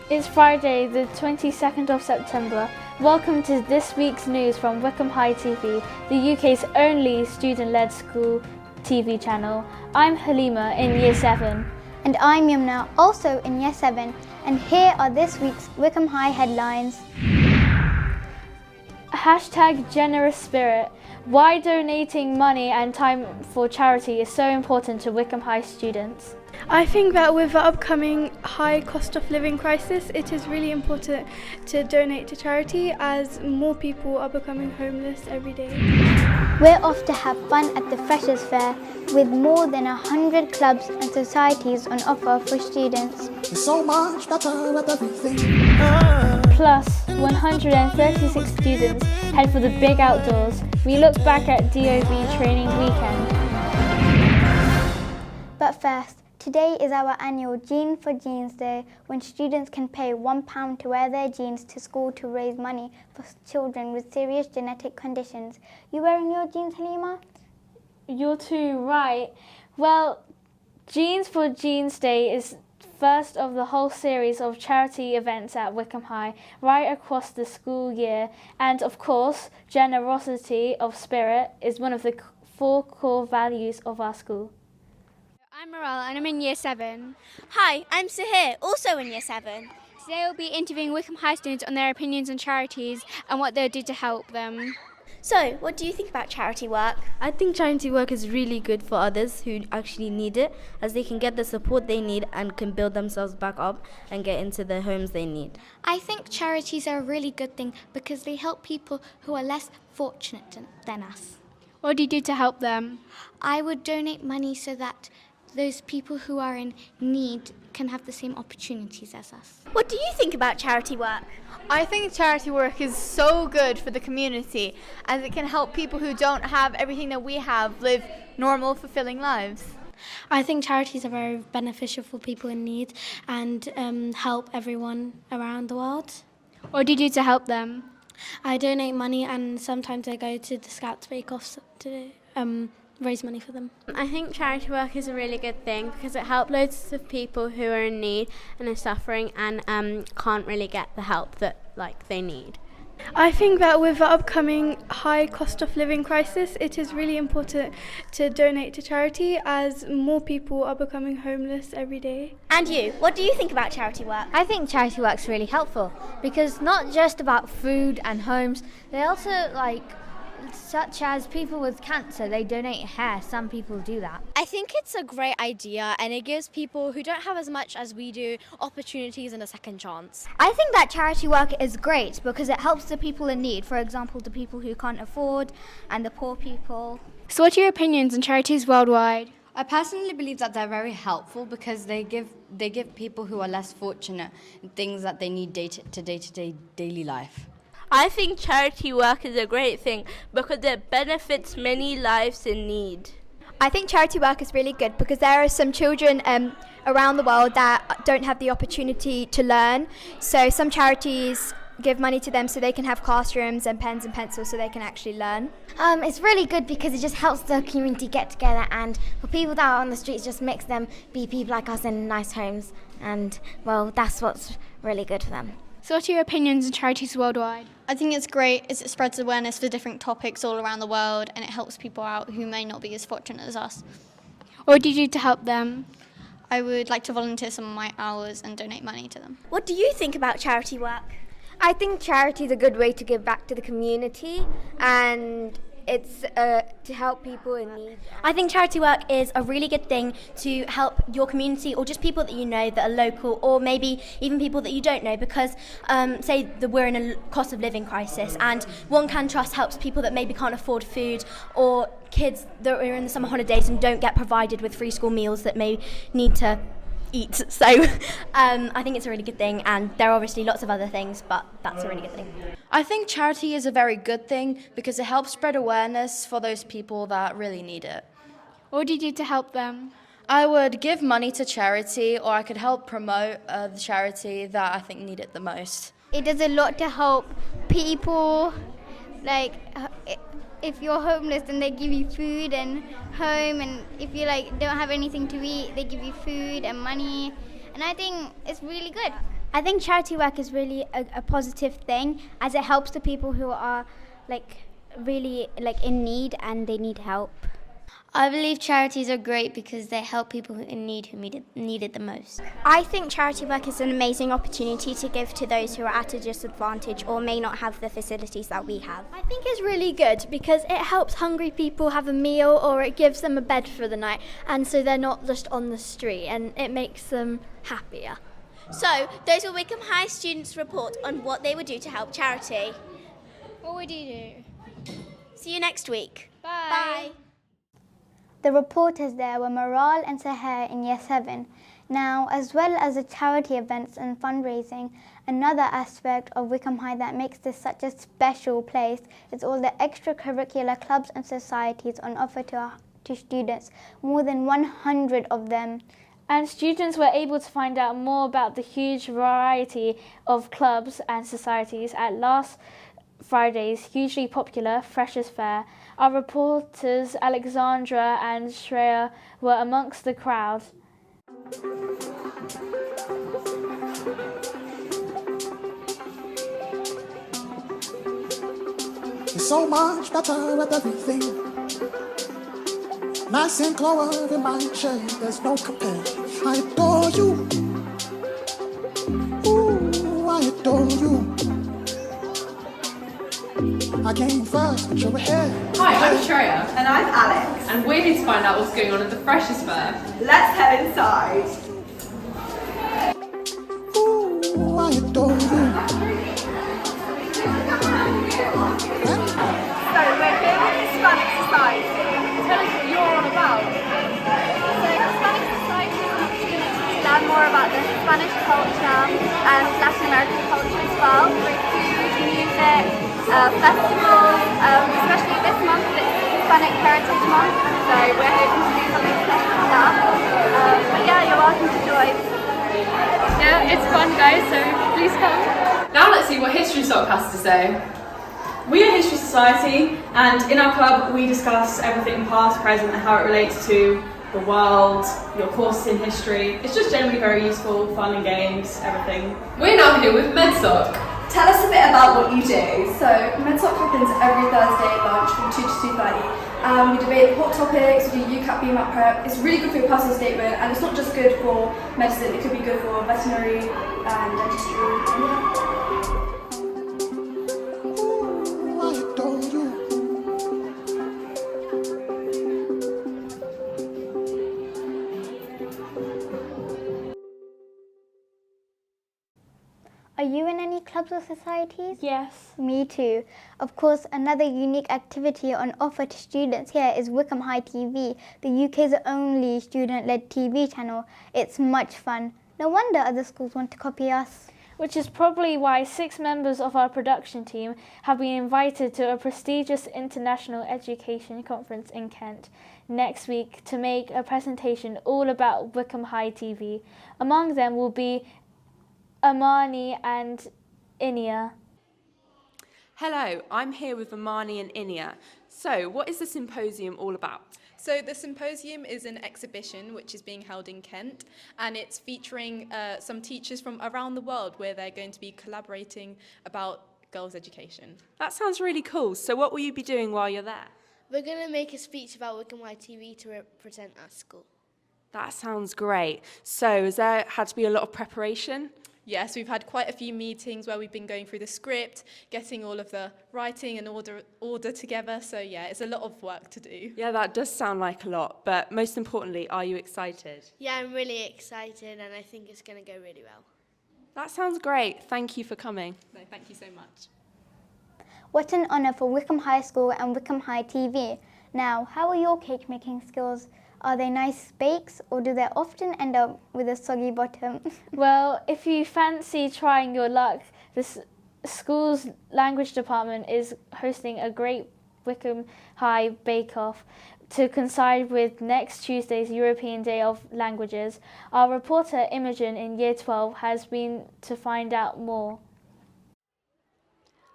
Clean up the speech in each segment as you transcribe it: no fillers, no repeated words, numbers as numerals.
It's Friday, the 22nd of September. Welcome to this week's news from Wycombe High TV, the UK's only student-led school TV channel. I'm Haleema in Year 7. And I'm Yumna, also in Year 7. And here are this week's Wycombe High headlines. Hashtag generous spirit. Why donating money and time for charity is so important to Wycombe High students. I think that with the upcoming high cost of living crisis, it is really important to donate to charity as more people are becoming homeless every day. We're off to have fun at the Freshers' Fair with more than 100 clubs and societies on offer for students. So much better with everything. Plus, 136 students head for the big outdoors. We look back at DOB training weekend. But first, today is our annual Jean for Jeans Day, when students can pay £1 to wear their jeans to school to raise money for children with serious genetic conditions. You wearing your jeans, Haleema? You're too right. Well, Jeans for Jeans Day is first of the whole series of charity events at Wycombe High right across the school year. And of course, generosity of spirit is one of the 4 core values of our school. I'm Morale and I'm in Year 7. Hi, I'm Sahir, also in Year 7. Today we'll be interviewing Wycombe High students on their opinions on charities and what they'll do to help them. So, what do you think about charity work? I think charity work is really good for others who actually need it, as they can get the support they need and can build themselves back up and get into the homes they need. I think charities are a really good thing because they help people who are less fortunate than us. What do you do to help them? I would donate money so that those people who are in need can have the same opportunities as us. What do you think about charity work? I think charity work is so good for the community as it can help people who don't have everything that we have live normal, fulfilling lives. I think charities are very beneficial for people in need and help everyone around the world. What do you do to help them? I donate money and sometimes I go to the Scouts Bake-Offs to raise money for them. I think charity work is a really good thing because it helps loads of people who are in need and are suffering and can't really get the help that they need. I think that with the upcoming high cost of living crisis, it is really important to donate to charity as more people are becoming homeless every day. And you, what do you think about charity work? I think charity work's really helpful because not just about food and homes, they also such as people with cancer, they donate hair. Some people do that. I think it's a great idea and it gives people who don't have as much as we do opportunities and a second chance. I think that charity work is great because it helps the people in need. For example, the people who can't afford and the poor people. So what are your opinions on charities worldwide? I personally believe that they're very helpful because they give people who are less fortunate things that they need day-to-day daily life. I think charity work is a great thing because it benefits many lives in need. I think charity work is really good because there are some children around the world that don't have the opportunity to learn. So some charities give money to them so they can have classrooms and pens and pencils so they can actually learn. It's really good because it just helps the community get together, and for people that are on the streets just makes them be people like us in nice homes, and well, that's what's really good for them. So what are your opinions on charities worldwide? I think it's great as it spreads awareness for different topics all around the world and it helps people out who may not be as fortunate as us. What do you do to help them? I would like to volunteer some of my hours and donate money to them. What do you think about charity work? I think charity is a good way to give back to the community and it's to help people in need. I think charity work is a really good thing to help your community or just people that you know that are local or maybe even people that you don't know because say that we're in a cost of living crisis and One Can Trust helps people that maybe can't afford food or kids that are in the summer holidays and don't get provided with free school meals that may need to eat. So I think it's a really good thing and there are obviously lots of other things but that's a really good thing. I think charity is a very good thing because it helps spread awareness for those people that really need it. What do you do to help them? I would give money to charity or I could help promote the charity that I think need it the most. It does a lot to help people, if you're homeless then they give you food and home, and if you don't have anything to eat they give you food and money, and I think it's really good. I think charity work is really a positive thing, as it helps the people who are really in need and they need help. I believe charities are great because they help people in need who need it the most. I think charity work is an amazing opportunity to give to those who are at a disadvantage or may not have the facilities that we have. I think it's really good because it helps hungry people have a meal, or it gives them a bed for the night, and so they're not just on the street, and it makes them happier. So, those were Wycombe High students' report on what they would do to help charity. What would you do? See you next week. Bye. The reporters there were Maral and Sahar in Year 7. Now, as well as the charity events and fundraising, another aspect of Wycombe High that makes this such a special place is all the extracurricular clubs and societies on offer to students, more than 100 of them. And students were able to find out more about the huge variety of clubs and societies at last Friday's hugely popular Freshers' Fair. Our reporters Alexandra and Shreya were amongst the crowd. It's so much better with everything. Nice and clover in my shade, there's no compare. I adore you. Ooh, I adore you. I came first, but you're ahead. Hi, I'm Shreya. And I'm Alex. And we're here to find out what's going on at the Freshers' Fair. Let's head inside. Ooh, I adore you. So we're here with the Hispanic Society. Tell us what you're all about. So the Hispanic Society is an opportunity to learn more about the Spanish culture and Latin American culture as well, with food, music, festivals, especially this month, it's Hispanic Heritage Month, so we're hoping to do something special for that. But yeah, you're welcome to join. Yeah, it's fun, guys, so please come. Now let's see what History Sock has to say. We are History Society, and in our club we discuss everything past, present, and how it relates to the world, your courses in history. It's just generally very useful, fun and games, everything. We're now here with MedSoc. Tell us a bit about what you do. So, MedSoc happens every Thursday at lunch from 2 to 2:30. We debate hot topics, we do UCAT BMAT prep. It's really good for your personal statement, and it's not just good for medicine, it could be good for veterinary and dentistry. Are you in any clubs or societies? Yes. Me too. Of course, another unique activity on offer to students here is Wycombe High TV, the UK's only student-led TV channel. It's much fun. No wonder other schools want to copy us. Which is probably why 6 members of our production team have been invited to a prestigious international education conference in Kent next week to make a presentation all about Wycombe High TV. Among them will be Amani and Inia. Hello, I'm here with Amani and Inia. So, what is the symposium all about? So the symposium is an exhibition which is being held in Kent, and it's featuring some teachers from around the world where they're going to be collaborating about girls' education. That sounds really cool. So what will you be doing while you're there? We're going to make a speech about Wycombe High TV to represent our school. That sounds great. So has there had to be a lot of preparation? Yes, we've had quite a few meetings where we've been going through the script, getting all of the writing and order together. So yeah, it's a lot of work to do. Yeah, that does sound like a lot. But most importantly, are you excited? Yeah, I'm really excited, and I think it's going to go really well. That sounds great. Thank you for coming. No, thank you so much. What an honour for Wycombe High School and Wycombe High TV. Now, how are your cake making skills? Are they nice bakes, or do they often end up with a soggy bottom? Well, if you fancy trying your luck, the school's language department is hosting a great Wycombe High bake-off to coincide with next Tuesday's European Day of Languages. Our reporter Imogen in Year 12 has been to find out more.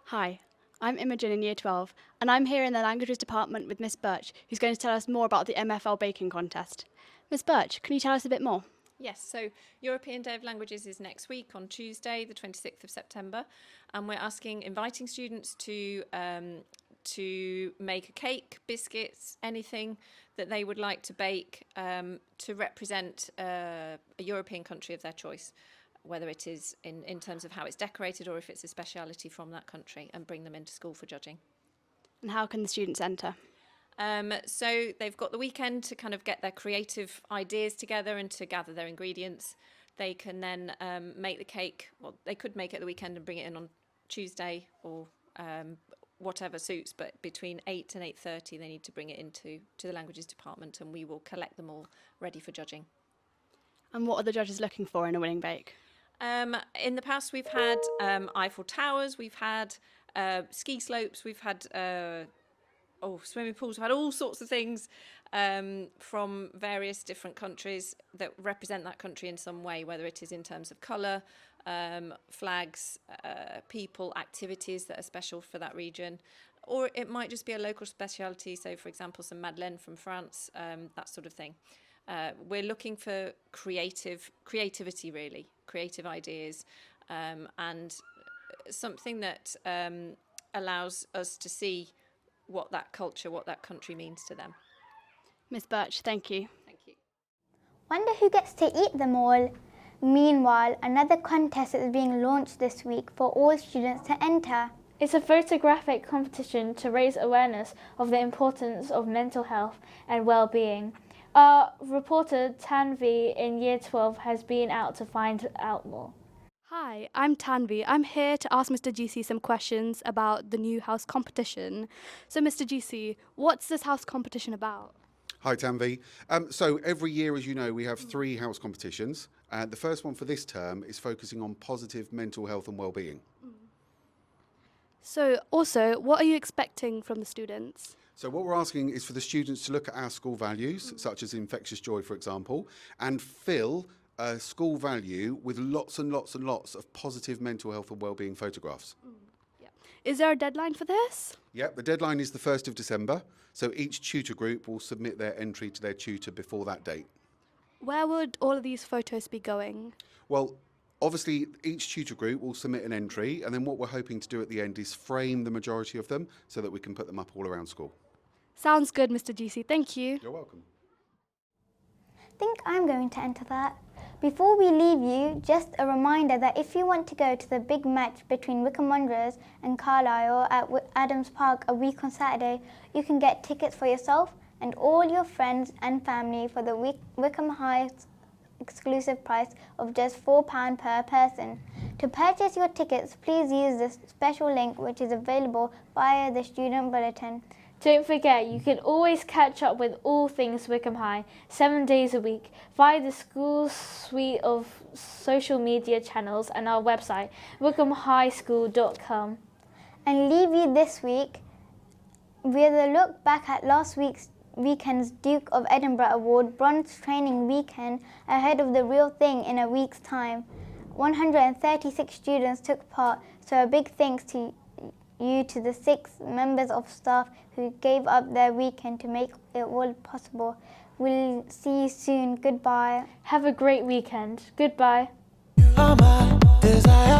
Hi, I'm Imogen in Year 12, and I'm here in the Languages Department with Miss Birch, who's going to tell us more about the MFL Bacon contest. Miss Birch, can you tell us a bit more? Yes, so European Day of Languages is next week on Tuesday, the 26th of September, and we're inviting students to make a cake, biscuits, anything that they would like to bake to represent a European country of their choice, whether it is in terms of how it's decorated or if it's a speciality from that country, and bring them into school for judging. And how can the students enter? So they've got the weekend to kind of get their creative ideas together and to gather their ingredients. They can then make the cake. Well, they could make it at the weekend and bring it in on Tuesday or whatever suits, but between 8 and 8:30 they need to bring it into the languages department, and we will collect them all ready for judging. And what are the judges looking for in a winning bake? In the past we've had Eiffel Towers, we've had ski slopes, we've had swimming pools. We've had all sorts of things from various different countries that represent that country in some way, whether it is in terms of colour, flags, people, activities that are special for that region, or it might just be a local speciality. So, for example, some Madeleine from France, that sort of thing. We're looking for creativity, really, creative ideas, and something that allows us to see what that culture, what that country means to them. Miss Birch, thank you. Thank you. Wonder who gets to eat them all? Meanwhile, another contest is being launched this week for all students to enter. It's a photographic competition to raise awareness of the importance of mental health and well-being. Our reporter Tanvi in Year 12 has been out to find out more. Hi, I'm Tanvi. I'm here to ask Mr. GC some questions about the new house competition. So, Mr. GC, what's this house competition about? Hi, Tanvi. So every year, as you know, we have 3 house competitions. The first one for this term is focusing on positive mental health and well-being. So, also, what are you expecting from the students? So what we're asking is for the students to look at our school values, such as infectious joy, for example, and fill a school value with lots and lots and lots of positive mental health and well-being photographs. Is there a deadline for this? Yep, the deadline is the 1st of December, so each tutor group will submit their entry to their tutor before that date. Where would all of these photos be going? Well, obviously each tutor group will submit an entry, and then what we're hoping to do at the end is frame the majority of them so that we can put them up all around school. Sounds good, Mr. GC. Thank you. You're welcome. I think I'm going to enter that. Before we leave you, just a reminder that if you want to go to the big match between Wycombe Wanderers and Carlisle at Adams Park a week on Saturday, you can get tickets for yourself and all your friends and family for the Wycombe High exclusive price of just £4 per person. To purchase your tickets, please use the special link which is available via the student bulletin. Don't forget, you can always catch up with all things Wycombe High 7 days a week via the school's suite of social media channels and our website, wycombehighschool.com. And leave you this week with a look back at last weekend's Duke of Edinburgh Award Bronze Training Weekend ahead of the real thing in a week's time. 136 students took part, so a big thanks to you to the 6 members of staff who gave up their weekend to make it all possible. We'll see you soon. Goodbye. Have a great weekend. Goodbye. Desire